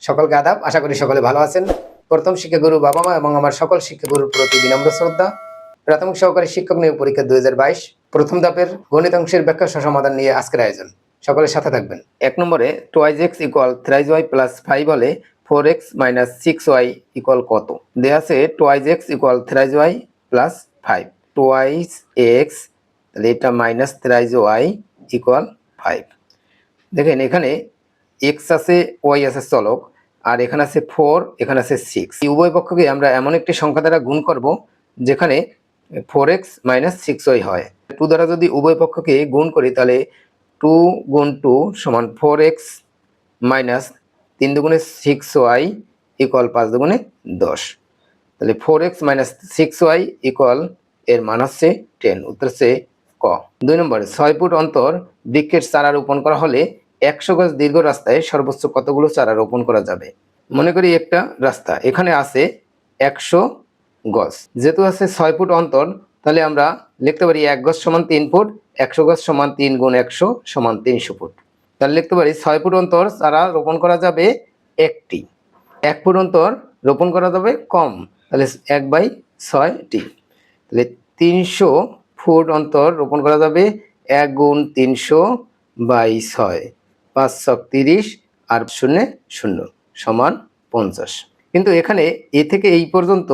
সকলকে আদাব, আশা করি সকলে ভালো আছেন। প্রথম শিক্ষাগুরু বাবা মা এবং আমার সকল শিক্ষাগুরুর প্রতি বিনম্র শ্রদ্ধা। প্রাথমিক সহকারী শিক্ষক নিয়োগ পরীক্ষা 2022 প্রথম ধাপের গণিত অংশের ব্যাখ্যা সমাধান নিয়ে আজকের আয়োজন। সকলের সাথে থাকবেন। 1 নম্বরে 2x = 3y + 5 হলে 4x - 6y = কত? দেয়া আছে 2x = 3y + 5, 2x তাহলে এটা -3y = 5। দেখেন এখানে x আছে, y আছে চলক, আর এখানে আছে 4, এখানে আছে 6। এই উভয় পক্ষকে আমরা এমন একটি সংখ্যা দ্বারা গুণ করব যেখানে 4x - 6y হয়। 2 দ্বারা যদি উভয় পক্ষকে গুণ করি তাহলে 2 × 2 = 4x - 3 × 6y = 5 × 10। তাহলে 4x - 6y এর মান হচ্ছে 10। উত্তর হচ্ছে ক। 2 নম্বরে 6 ফুট অন্তর বৃক্ষের চারা রোপণ করা হলে 100 গজ দীর্ঘ রাস্তায় সর্বোচ্চ কতগুলো চারা রোপণ করা যাবে? মনে করি একটা রাস্তা, এখানে আছে 100 গজ। যেহেতু আছে 6 ফুট অন্তর, তাহলে আমরা লিখতে পারি 1 গজ = 3 ফুট, 100 গজ = 3 × 100 = 300 ফুট। তাহলে লিখতে পারি 6 ফুট অন্তর চারা রোপণ করা যাবে একটি, 1 ফুট অন্তর রোপণ করা যাবে কম, তাহলে 1/6টি। তাহলে 300 ফুট অন্তর রোপণ করা যাবে 1 × 300/6, 5 × 30 আর 0 0 সমান 50। কিন্তু এখানে এ থেকে এই পর্যন্ত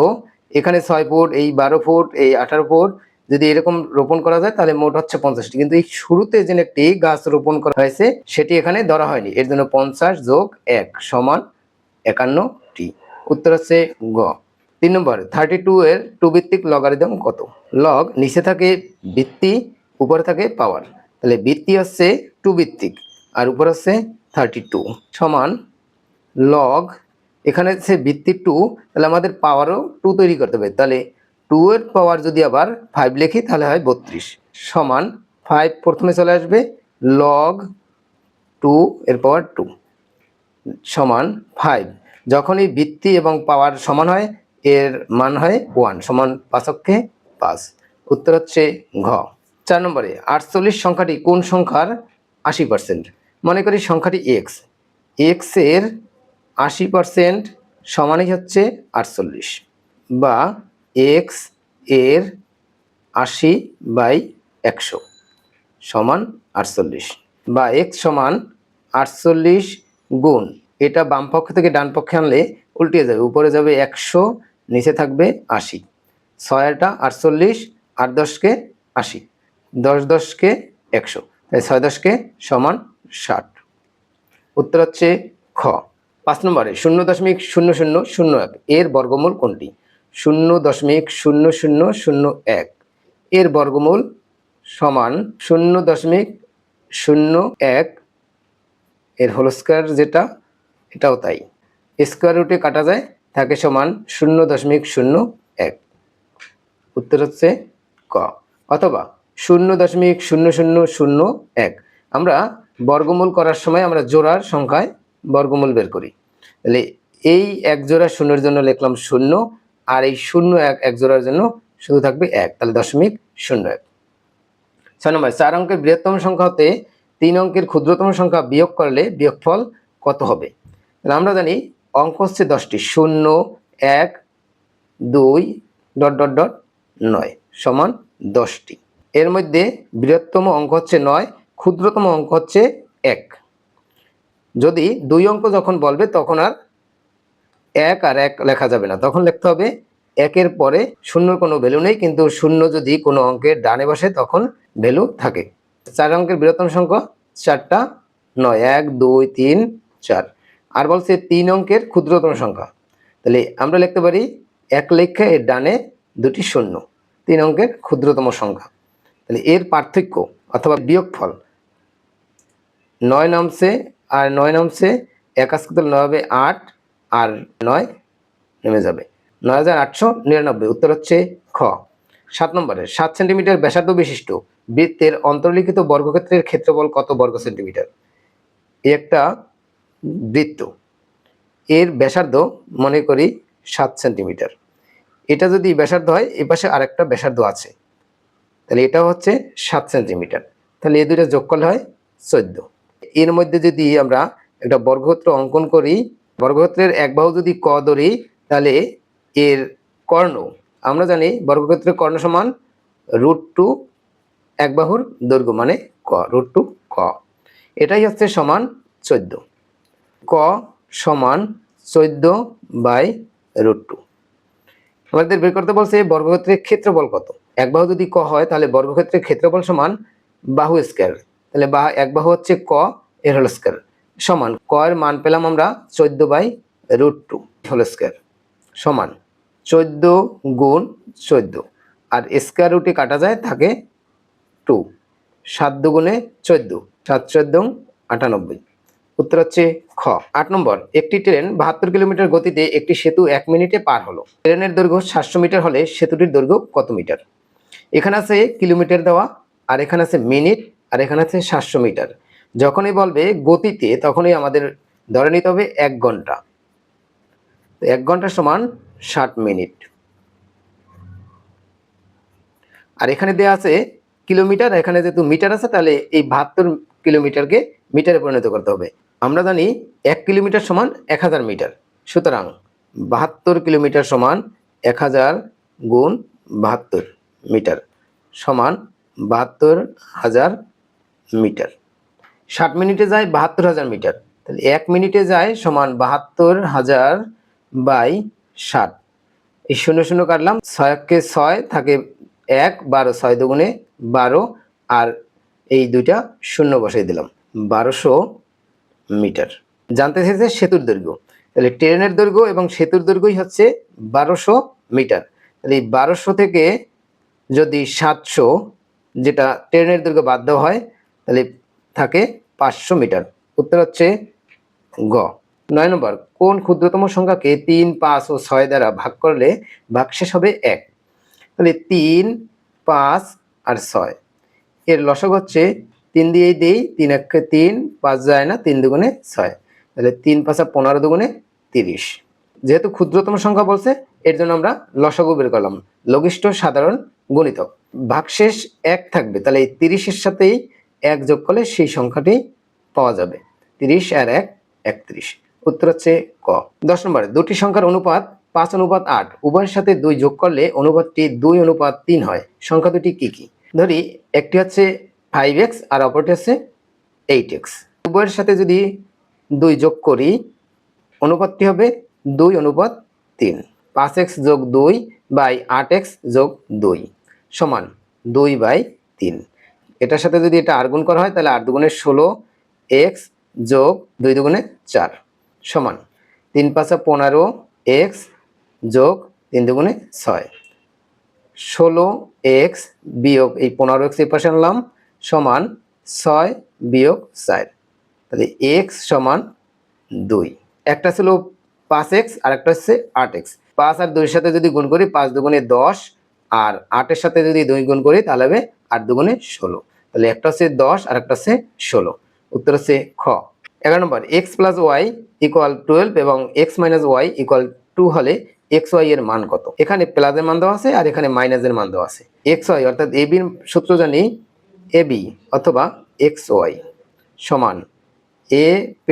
এখানে 6 ফুট, এই 12 ফুট, এই 18 ফুট যদি এরকম রোপণ করা যায় তাহলে মোট হচ্ছে 50টি। কিন্তু এই শুরুতে যে একটি গাছ রোপণ করা হয়েছে সেটি এখানে ধরা হয়নি, এর জন্য 50 + 1 = 51টি। উত্তর হচ্ছে গ। 3 নম্বর 32 এর 2 ভিত্তিক লগারিদম কত? লগ নিচে থাকে ভিত্তি, উপরে থাকে পাওয়ার। তাহলে ভিত্তি হচ্ছে 2 ভিত্তিক আর উপরে হচ্ছে 32 সমান লগ, এখানে হচ্ছে ভিত্তি 2, তাহলে আমাদের পাওয়ারও 2 তৈরি করতে হবে। তাহলে 2 এর পাওয়ার যদি আবার 5 লিখি তাহলে হয় 32 সমান 5 প্রথমে চলে আসবে, লগ 2 এর পাওয়ার 2 সমান 5। যখন এই ভিত্তি এবং পাওয়ার সমান হয় এর মান হয় 1 সমান 5 × 5। উত্তর হচ্ছে ঘ। 4 নম্বরে 48 সংখ্যাটি কোন সংখ্যার 80%? মনে করি সংখ্যাটি x এর 80% সমানই হচ্ছে 48, বা x এর 80/100 সমান 48, বা x সমান 48 গুণ, এটা বাম পক্ষ থেকে ডান পক্ষে আনলে উল্টে যাবে, উপরে যাবে 100, নিচে থাকবে 80। 6 × 48, 8 × 10 = 80, 10 × 10 = 100, তাই 6 × 10 = 60। উত্তর হচ্ছে খ। 5 নম্বরে 0.0001 এর বর্গমূল কোনটি? 0.0001 এর বর্গমূল সমান 0.01 এর হোল স্কয়ার, যেটা এটাও তাই, স্কয়ার রুটে কাটা যায়, থাকে সমান 0.01। উত্তর হচ্ছে ক। অথবা 0.0001 আমরা বর্গমূল করার সময় আমরা জোড়ার সংখ্যায় বর্গমূল বের করি। তাহলে এই এক জোড়া শূন্যের জন্য লিখলাম 0, আর এই 0 এক জোড়ার জন্য শুধু থাকবে 1, তাহলে 0.01। 6 নম্বর 4 অঙ্কের বৃহত্তম সংখ্যা হতে 3 অঙ্কের ক্ষুদ্রতম সংখ্যা বিয়োগ করলে বিয়োগফল কত হবে? তাহলে আমরা জানি অঙ্ক হচ্ছে 10টি, 0 1 2 ... 9 সমান 10টি। এর মধ্যে বৃহত্তম অঙ্ক হচ্ছে 9, ক্ষুদ্রতম অঙ্ক হচ্ছে 1। যদি 2 অঙ্ক যখন বলবে তখন আর 1 আর 1 লেখা যাবে না, তখন লিখতে হবে 1 এর পরে শূন্যর কোনো ভ্যালু নেই, কিন্তু শূন্য যদি কোনো অঙ্কের ডানে বসে তখন ভ্যালু থাকে। 4 অঙ্কের বৃহত্তম সংখ্যা 4টা, 9 1 2 3 4। আর বলছে 3 অঙ্কের ক্ষুদ্রতম সংখ্যা, তাহলে আমরা লিখতে পারি 1 লেখা এর ডানে 2টি শূন্য, 3 অঙ্কের ক্ষুদ্রতম সংখ্যা। তাহলে এর পার্থক্য অথবা বিয়োগফল 9 নামছে আর 9 নামছে, 1 আজকে 9 হবে 8, আর 9 নেমে যাবে, 9899। উত্তর হচ্ছে খ। 7 নম্বরে 7 সেন্টিমিটার ব্যাসার্ধ বিশিষ্ট বৃত্তের অন্তর্লিখিত বর্গক্ষেত্রের ক্ষেত্রফল কত বর্গ সেন্টিমিটার? একটা বৃত্ত, এর ব্যাসার্ধ মনে করি 7 সেন্টিমিটার। এটা যদি ব্যাসার্ধ হয়, এ পাশে আরেকটা ব্যাসার্ধ আছে, তাহলে এটা হচ্ছে 7 সেন্টিমিটার। তাহলে এই দুটো যোগ করলে হয় 14। এর মধ্যে যদি আমরা একটা বর্গক্ষেত্র অঙ্কন করি বর্গক্ষেত্রের এক বাহু যদি ক ধরি তাহলে এর কর্ণ, আমরা জানি বর্গক্ষেত্রের কর্ণ সমান √2 এক বাহুর দৈর্ঘ্য মানে ক, √2 ক। এটাই হচ্ছে সমান 14। ক সমান 14/√2। আমাদের বের করতে বলছে বর্গক্ষেত্রের ক্ষেত্রফল কত। এক বাহু যদি ক হয় তাহলে বর্গক্ষেত্রের ক্ষেত্রফল সমান বাহু স্কয়ার, তাহলে এক বাহু হচ্ছে ক এর হোল স্কয়ার সমান ক এর মান পেলাম আমরা 14/√2 হোল স্কয়ার সমান 14 গুণ 14, আর স্কয়ার রুটে কাটা যায় থাকে 2, 7 দুগুণে 14, 7 14 98। উত্তর হচ্ছে খ। 8 নম্বর, একটি ট্রেন 72 কিলোমিটার গতিতে একটি সেতু 1 মিনিটে পার হলো। ট্রেনের দৈর্ঘ্য 700 মিটার হলে সেতুটির দৈর্ঘ্য কত মিটার? এখানে আছে কিলোমিটার দেওয়া, আর এখানে আছে মিনিট, আর এখানে আছে 700 মিটার। যখনই বলবে গতিতে তখনই আমাদের ধরে নিতে হবে 1 ঘন্টা। 1 ঘন্টা সমান 60 মিনিট। আর এখানে দেওয়া আছে কিলোমিটার, এখানে যেহেতু মিটার আছে তাহলে এই 72 কিলোমিটারকে মিটারে পরিণত করতে হবে। আমরা জানি 1 কিলোমিটার সমান 1000 মিটার, সুতরাং 72 কিলোমিটার সমান 1000 গুণ 72 মিটার সমান 72,000 মিটার। 60 মিনিটে যায় 72,000 মিটার, তাহলে 1 মিনিটে যায় সমান 72,000/60। এই 0 0 কাটলাম, 6 কে 6 থাকে 1, 12 6 দুগুণে 12, আর এই দুইটা শূন্য বসাই দিলাম, 1200 মিটার। জানতে চাইছে সেতুর দৈর্ঘ্য, তাহলে ট্রেনের দৈর্ঘ্য এবং সেতুর দৈর্ঘ্যই হচ্ছে 1200 মিটার। তাহলে এই 1200 থেকে যদি 700 যেটা ট্রেনের দৈর্ঘ্য বাদ দেওয়া হয় তাহলে থাকে 500 মিটার। উত্তর হচ্ছে গ। 9 নম্বর, কোন ক্ষুদ্রতম সংখ্যাকে 3, 5 ও 6 দ্বারা ভাগ করলে ভাগশেষ হবে 1? তাহলে 3, 5 আর 6 এর লসক হচ্ছে 3 দিয়েই দেই, 3 1 3, 5 যায় না, 3 দুগুণে 6, তাহলে 3 5 15 দুগুণে 30। যেহেতু ক্ষুদ্রতম সংখ্যা বলছে এর জন্য আমরা লসাগু বের করলাম, লঘিষ্ঠ সাধারণ গুণিতক। ভাগশেষ 1 থাকবে, তাহলে এই 30 এর সাথেই 1 যোগ করলে সেই সংখ্যাটি পাওয়া যাবে, 30 আর 1 31। উত্তর হচ্ছে ক। 10 নম্বরে, দুটি সংখ্যার অনুপাত 5:8, উভয়ের সাথে 2 যোগ করলে অনুপাতটি 2:3 হয়। সংখ্যা দুটি কি কি? ধরি একটি হচ্ছে 5x আর অপরটি হচ্ছে 8x। উভয়ের সাথে যদি 2 যোগ করি অনুপাতটি হবে 2:3। 5x যোগ 2 বাই 8x যোগ 2 সমান 2/3। এটার সাথে যদি এটা আর গুণ করা হয় তাহলে 8 দুগুণে 16x যোগ 2 দুগুণে 4 সমান 3 5 15x যোগ 3 দুগুণে 6। 16x বিয়োগ এই 15x এই পাশে আনলাম সমান 6 বিয়োগ 4, তাহলে x সমান 2। একটা ছিল 5x আর একটা হচ্ছে 8x। 5 আর 2 এর সাথে যদি গুণ করি 5 দুগুণে 10, আর 8 এর সাথে যদি 2 গুণ করি তাহলে হবে 8 দুগুণে 16, তাহলে একটা হচ্ছে 10 আর একটা হচ্ছে 16। উত্তর হচ্ছে খ। 11 নম্বর, x + y = 12 এবং x - y = 2 হলে xy এর মান কত? এখানে প্লাসের মান দেওয়া আছে আর এখানে মাইনাসের মান দেওয়া আছে। xy অর্থাৎ ab এর সূত্র জানি ab অথবা xy সমান a +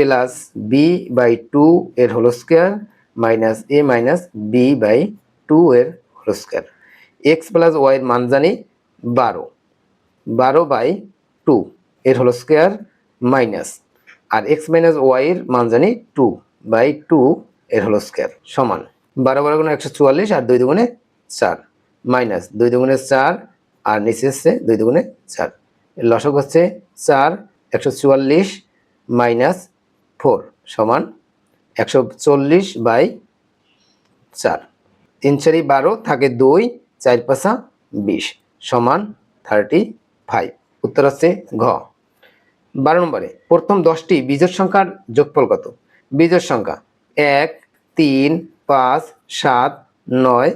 b/2 এর whole square minus a - b/2 এর হোল স্কয়ার। x + y এর মান জানি 12, 12/2 এর হোল স্কয়ার মাইনাস, আর x - y এর মান জানি 2/2 এর হোল স্কয়ার সমান 12 12 গুণে 144 আর 2 দুগুণে 4 মাইনাস 2 দুগুণে 4 আর নিচে হচ্ছে 2 দুগুণে 4। এর লসক হচ্ছে 4, 144 মাইনাস 4 সমান 140/4। 3 4 12 থাকে 2, 4 5 20 সমান 35। উত্তর হচ্ছে ঘ। 12 নম্বরে, প্রথম 10টি বিজোড় সংখ্যার যোগফল কত? বিজোড় সংখ্যা 1 3 5 7 9 ...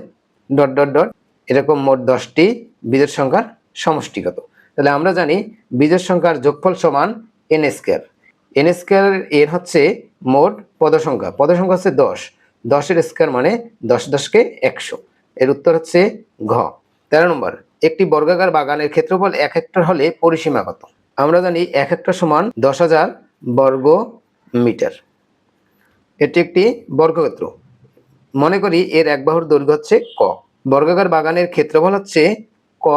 এরকম মোট 10টি বিজোড় সংখ্যার সমষ্টি কত? তাহলে আমরা জানি বিজোড় সংখ্যার যোগফল সমান n²। n² এর হচ্ছে মোট পদ সংখ্যা, পদ সংখ্যা হচ্ছে 10, 10 এর স্কয়ার মানে 10 10 কে 100। এর উত্তর হচ্ছে ঘ। 13 নম্বর, একটি বর্গাকার বাগানের ক্ষেত্রফল 1 হেক্টর হলে পরিসীমা কত? আমরা জানি 1 হেক্টর সমান 10,000 বর্গ মিটার। এটি একটি বর্গক্ষেত্র। মনে করি এর এক বাহুর দৈর্ঘ্য হচ্ছে ক। বর্গাকার বাগানের ক্ষেত্রফল হচ্ছে ক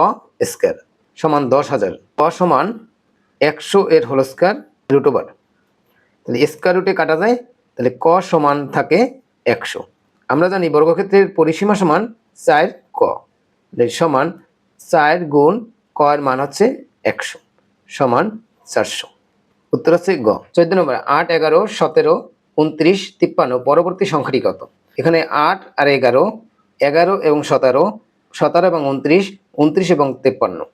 স্কয়ার সমান 10,000। ক সমান 100 এর হোল স্কয়ার রুট ওভার, তাহলে স্কয়ার রুটে কাটা যায়, তাহলে ক সমান থাকে 100। আমরা জানি বর্গক্ষেত্রের পরিসীমা সমান 4 ক, সমান 4 গুণ ক এর মান হচ্ছে 100 সমান 400। উত্তর হচ্ছে গ। 14 নম্বর, 8, 11, 17, 29, 53 পরবর্তী সংখ্যাটি কত? এখানে 8 আর 11, 11 এবং 17, 17 এবং 29, 29 এবং 53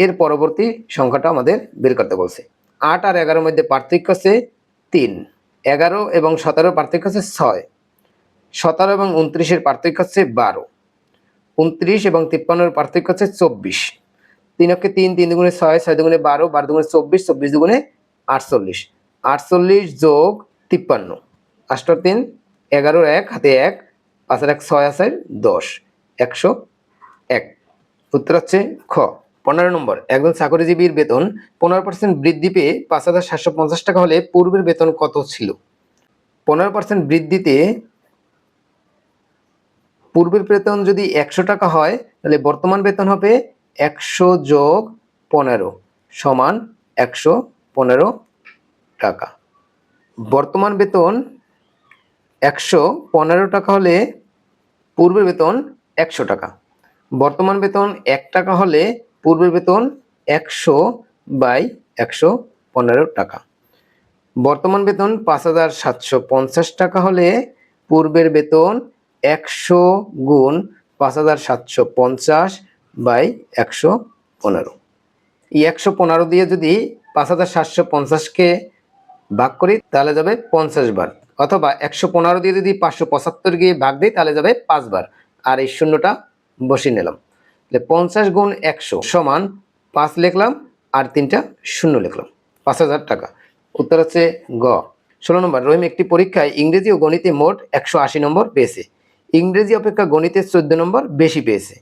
এর পরবর্তী সংখ্যাটা আমাদের বের করতে বলছে। 8 আর 11 মধ্যে পার্থক্য হচ্ছে 3, 11 এবং 17 পার্থক্য হচ্ছে 6, 17 এবং 29 এর পার্থক্য হচ্ছে 12, 29 এবং 53 এর পার্থক্য হচ্ছে 24। 3 অক্ষে 3, 3 দুগুণে 6, 6 দুগুণে 12, 12 দুগুণে 24, 24 দুগুণে 48, 48 যোগ 53, 8 আর 3 11, 1 হাতে 1, 5 আর 1 6 আছে 10, 101। উত্তর হচ্ছে খ। 15 নম্বর, একজন চাকরিজীবীর বেতন 15% বৃদ্ধি পেয়ে 5,750 টাকা হলে পূর্বের বেতন কত ছিল? 15% বৃদ্ধিতে পূর্বের বেতন যদি 100 টাকা হয়, তাহলে বর্তমান বেতন হবে 100 যোগ 15 সমান 115 টাকা। বর্তমান বেতন 115 টাকা হলে পূর্বের বেতন 100 টাকা। বর্তমান বেতন 1 টাকা হলে পূর্বের বেতন 100 বাই 115 টাকা। বর্তমান বেতন 5,750 টাকা হলে পূর্বের বেতন 100 গুণ 5,750 বাই 115। এই 115 দিয়ে যদি 5,750-কে ভাগ করি তাহলে যাবে 50 বার, অথবা 115 দিয়ে যদি 575 গিয়ে ভাগ দিই তাহলে যাবে 5 বার, আর এই শূন্যটা বসিয়ে নিলাম। 50 গুণ 100 সমান 5 লিখলাম আর 3টা শূন্য লিখলাম, 5,000 টাকা। উত্তর হচ্ছে গ। 16 নম্বর, রহিম একটি পরীক্ষায় ইংরেজি ও গণিতে মোট 180 নম্বর পেয়েছে। ইংরেজি অপেক্ষা গণিতে 14 নম্বর বেশি পেয়েছে।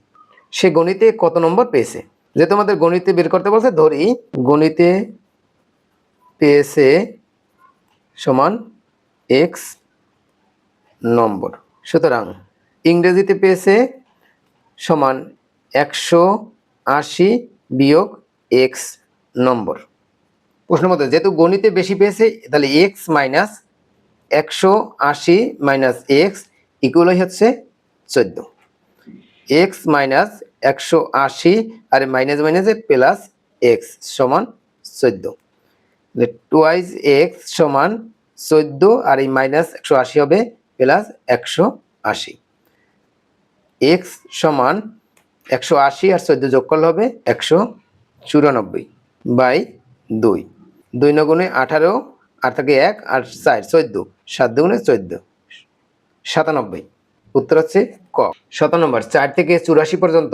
সে গণিতে কত নম্বর পেয়েছে? যে তোমাদের গণিতে বের করতে বলছে, ধরি গণিতে পেয়েছে সমান x নম্বর, সুতরাং ইংরেজিতে পেয়েছে সমান 180 বিয়োগ x নম্বর। প্রশ্ন মতো যেহেতু গণিতে বেশি পেয়েছে, তাহলে x minus 180 minus x equal হচ্ছে 14। x মাইনাস 180 আর মাইনাস মাইনাসে প্লাস এক্স সমান 14। টুয়াইস এক্স সমান 14 আর এই মাইনাস 180 হবে প্লাস 180। এক্স সমান 180 আর 14 যোগ করলে হবে 194 বাই 2। 2 9 18, আর থাকে 1 আর 4 14, 7 2 14, 97। উত্তর হচ্ছে ক। 17 নম্বর, 4 থেকে 84 পর্যন্ত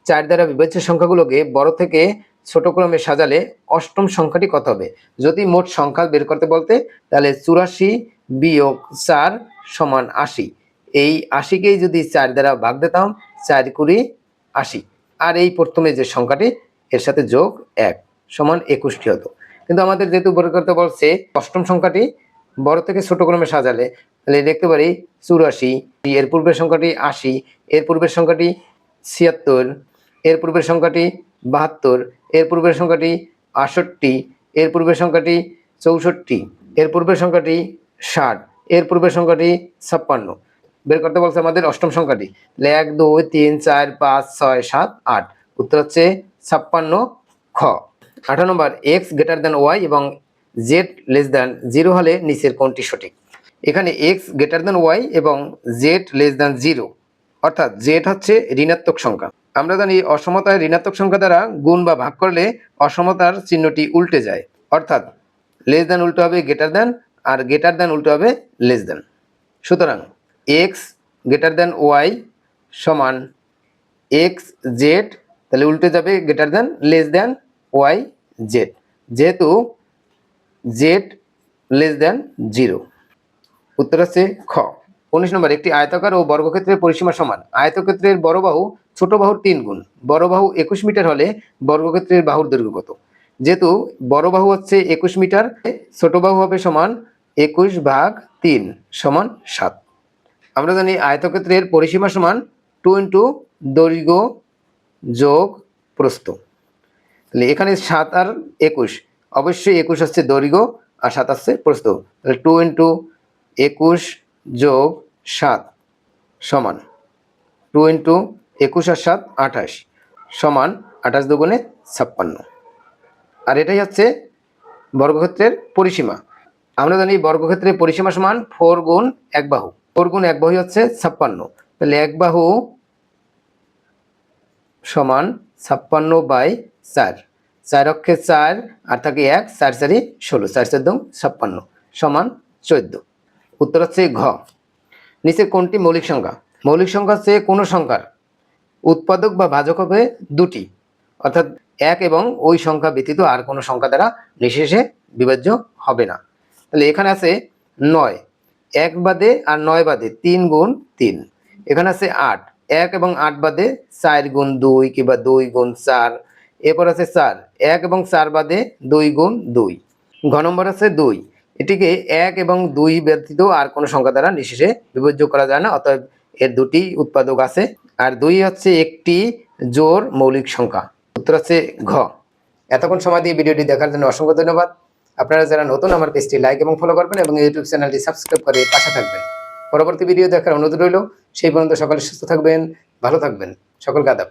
4 দ্বারা বিভাজ্য সংখ্যাগুলোকে বড় থেকে ছোট ক্রমে সাজালে অষ্টম সংখ্যাটি কত হবে? যদি মোট সংখ্যা বের করতে বলতে, তাহলে 84 বিয়োগ 4 সমান 80। এই 80কেই যদি 4 দ্বারা ভাগ দিতাম, 4 কুড়ি 80, আর এই প্রথমে যে সংখ্যাটি এর সাথে যোগ 1 সমান 21টি হতো। কিন্তু আমাদের যেহেতু বের করতে বলছে অষ্টম সংখ্যাটি বড় থেকে ছোট ক্রমে সাজালে, তাহলে দেখতে পারি 84, এর পূর্বের সংখ্যাটি 80, এর পূর্বের সংখ্যাটি 76, এর পূর্বের সংখ্যাটি 72, এর পূর্বের সংখ্যাটি 68, এর পূর্বের সংখ্যাটি 64, এর পূর্বের সংখ্যাটি 60, এর পূর্বের সংখ্যাটি 56। বের করতে বলছে আমাদের অষ্টম সংখ্যাটি। 1 2 3 4 5 6 7 8। উত্তর হচ্ছে 56 খ। 18 নম্বর, এক্স গ্রেটার দ্যান ওয়াই এবং জেড লেস দ্যান 0 হলে নিচের কোনটি সঠিক? এখানে এক্স গ্রেটার দ্যান ওয়াই এবং জেড লেস দ্যান 0, অর্থাৎ জেড হচ্ছে ঋণাত্মক সংখ্যা। আমরা জানি অসমতায় ঋণাত্মক সংখ্যা দ্বারা গুণ বা ভাগ করলে অসমতার চিহ্নটি উল্টে যায়, অর্থাৎ লেস দ্যান উল্টো হবে গ্রেটার দ্যান, আর গ্রেটার দ্যান উল্টো হবে লেস দ্যান। সুতরাং এক্স গ্রেটার দ্যান ওয়াই সমান এক্স জেড, তাহলে উল্টে যাবে greater than less than Y Z, যেহেতু জেড লেস দ্যান 0। উত্তর হচ্ছে খ। 19 নম্বর, একটি আয়তাকার ও বর্গক্ষেত্রের পরিসীমা সমান। আয়তক্ষেত্রের বড় বাহু ছোট বাহুর 3 গুণ। বড় বাহু 21 মিটার হলে বর্গক্ষেত্রের বাহুর দৈর্ঘ্য কত? যেহেতু বড় বাহু হচ্ছে 21 মিটার, ছোট বাহু হবে সমান 21/3 সমান 7। আমরা জানি আয়তক্ষেত্রের পরিসীমা সমান 2 ইন্টু দৈর্ঘ্য যোগ প্রস্থ। তাহলে এখানে 7 আর 21, অবশ্যই 21 হচ্ছে দৈর্ঘ্য আর 7 হচ্ছে প্রস্থ। তাহলে 2 ইন্টু 21 যোগ 7 সমান 2 ইন্টু 21 আর 7 28 সমান 28 দুগুণে 56। আর এটাই হচ্ছে বর্গক্ষেত্রের পরিসীমা। আমরা জানি বর্গক্ষেত্রের পরিসীমা সমান 4 গুণ 1 বাহু। 4 গুণ 1 বাহু হচ্ছে 56। তাহলে 1 বাহু সমান 56/4। 4 অক্ষে 4 আর থাকে 1, 4 4 16, 4 4 56 সমান 14। উত্তর হচ্ছে ঘ। নিচে কোনটি মৌলিক সংখ্যা? মৌলিক সংখ্যা হচ্ছে কোনো সংখ্যার উৎপাদক বা ভাজক হবে দুটি, অর্থাৎ 1 এবং ওই সংখ্যা ব্যতীত আর কোনো সংখ্যা দ্বারা নিঃশেষে বিভাজ্য হবে না। তাহলে এখানে আছে 9, 1 বাদে আর 9 বাদে 3 গুণ 3। এখানে আছে 8, 1 এবং 8 বাদে 4 গুণ 2 কিংবা 2 গুণ 4। এরপর আছে 4, 1 এবং 4 বাদে 2 গুণ 2। ঘ নম্বর আছে 2, এটিকে 1 এবং 2 ব্যতীত আর কোনো সংখ্যা দ্বারা নিঃশেষে বিভাজ্য করা যায় না, অতএব এর দুটি উৎপাদক আছে। আর 2 হচ্ছে একটি জোড় মৌলিক সংখ্যা। উত্তর হচ্ছে ঘ। এতক্ষণ সময় দিয়ে ভিডিওটি দেখার জন্য অসংখ্য ধন্যবাদ। আপনারা যারা নতুন আমার পেজটি লাইক এবং ফলো করবেন এবং ইউটিউব চ্যানেলটি সাবস্ক্রাইব করে পাশে থাকবেন। পরবর্তী ভিডিও দেখার অনুরোধ রইল। সেই পর্যন্ত সকলে সুস্থ থাকবেন, ভালো থাকবেন। সকলকে আদাব।